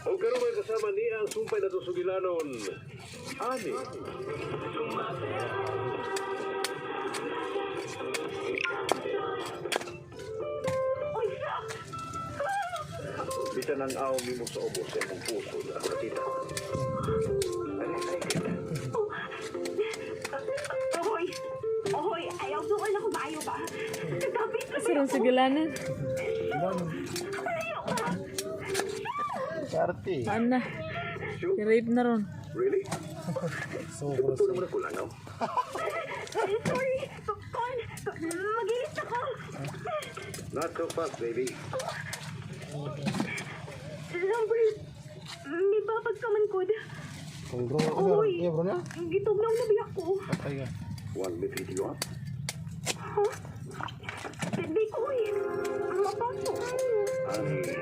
O karon may kasama niya ang sumpay na sugilananon. Ani. Bisan ang aw mi mo sa ubos sa imong puso na katita. Ohoy! Ohoy! Ayaw doon ako maayo ba? Kapit ko Sarang sugalanan. ayaw ka! Sarte. Ana. I-rape na ron. Really? So Ito naman ako lang. Sorry! Kon! Magilis ako! Not so fast, baby. Lambert! May babag ka man, Kod. kung bro ako Oy! iya bro na. Gitugnaw na biyak ko. Patay ka. Want me to pick you up? Huh? Di ko eh. Mapasok. Ani.